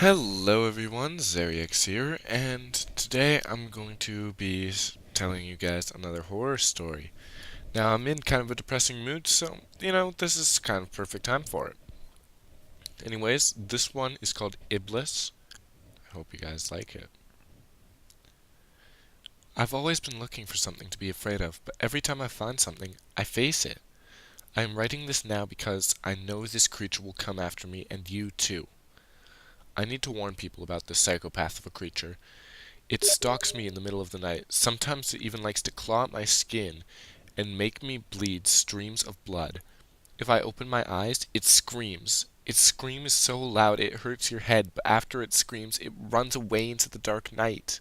Hello everyone, Zerix here, and today I'm going to be telling you guys another horror story. Now I'm in kind of a depressing mood, so, this is kind of perfect time for it. Anyways, this one is called IBLIS. I hope you guys like it. I've always been looking for something to be afraid of, but every time I find something, I face it. I am writing this now because I know this creature will come after me, and you too. I need to warn people about this psychopath of a creature. It stalks me in the middle of the night. Sometimes it even likes to claw at my skin and make me bleed streams of blood. If I open my eyes, it screams. Its scream is so loud it hurts your head, but after it screams, it runs away into the dark night.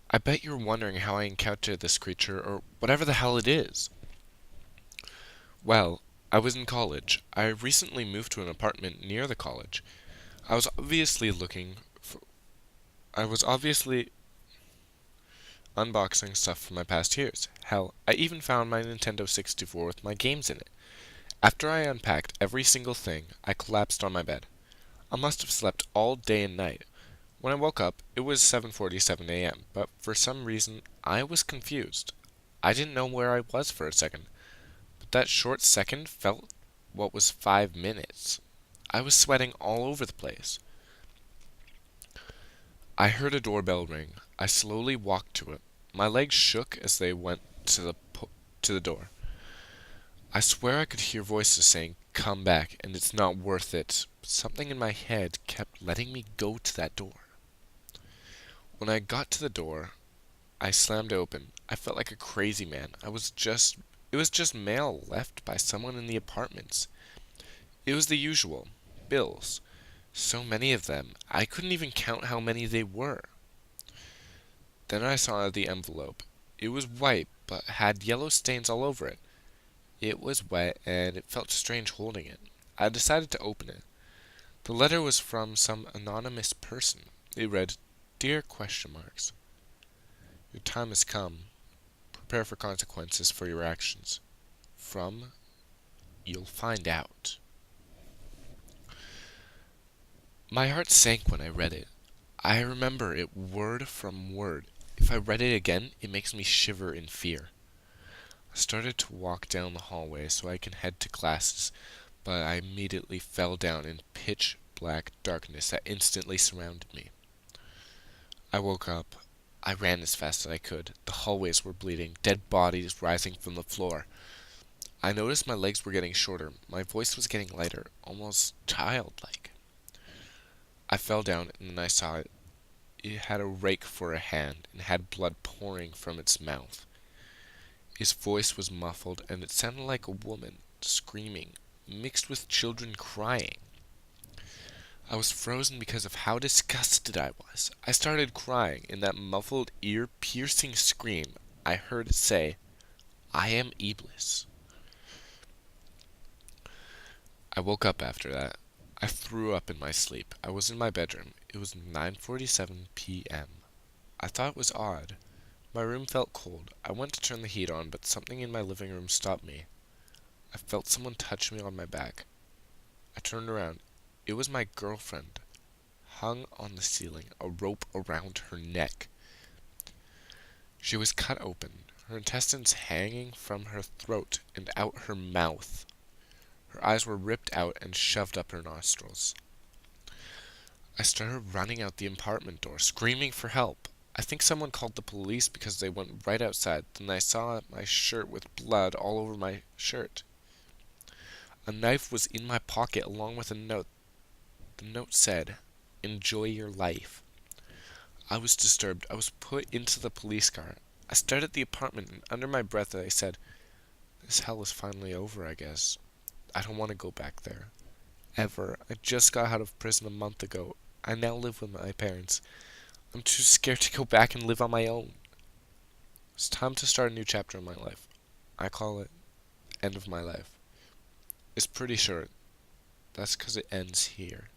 I bet you're wondering how I encountered this creature, or whatever the hell it is. Well, I was in college. I recently moved to an apartment near the college. I was obviously looking for, I was obviously unboxing stuff from my past years. Hell, I even found my Nintendo 64 with my games in it. After I unpacked every single thing, I collapsed on my bed. I must have slept all day and night. When I woke up, it was 7:47 a.m., but for some reason, I was confused. I didn't know where I was for a second, but that short second felt what was 5 minutes. I was sweating all over the place. I heard a doorbell ring. I slowly walked to it. My legs shook as they went to the door. I swear I could hear voices saying, "Come back, and it's not worth it." But something in my head kept letting me go to that door. When I got to the door, I slammed open. I felt like a crazy man. It was just mail left by someone in the apartments. It was the usual. Bills. So many of them. I couldn't even count how many they were. Then I saw the envelope. It was white, but had yellow stains all over it. It was wet, and it felt strange holding it. I decided to open it. The letter was from some anonymous person. It read, "Dear question marks. Your time has come. Prepare for consequences for your actions. From, you'll find out." My heart sank when I read it. I remember it word from word. If I read it again, it makes me shiver in fear. I started to walk down the hallway so I can head to classes, but I immediately fell down in pitch black darkness that instantly surrounded me. I woke up. I ran as fast as I could. The hallways were bleeding, dead bodies rising from the floor. I noticed my legs were getting shorter. My voice was getting lighter, almost childlike. I fell down, and then I saw it. It had a rake for a hand and had blood pouring from its mouth. His voice was muffled, and it sounded like a woman screaming, mixed with children crying. I was frozen because of how disgusted I was. I started crying. In that muffled, ear-piercing scream, I heard it say, "I am IBLIS." I woke up after that. I threw up in my sleep. I was in my bedroom. It was 9:47 p.m. I thought it was odd. My room felt cold. I went to turn the heat on, but something in my living room stopped me. I felt someone touch me on my back. I turned around. It was my girlfriend, hung on the ceiling, a rope around her neck. She was cut open, her intestines hanging from her throat and out her mouth. Her eyes were ripped out and shoved up her nostrils. I started running out the apartment door, screaming for help. I think someone called the police because they went right outside. Then I saw my shirt with blood all over my shirt. A knife was in my pocket along with a note. The note said, "Enjoy your life." I was disturbed. I was put into the police car. I stared at the apartment, and under my breath I said, "This hell is finally over, I guess. I don't want to go back there. Ever. I just got out of prison a month ago. I now live with my parents. I'm too scared to go back and live on my own. It's time to start a new chapter in my life. I call it End of My Life. It's pretty short. That's because it ends here."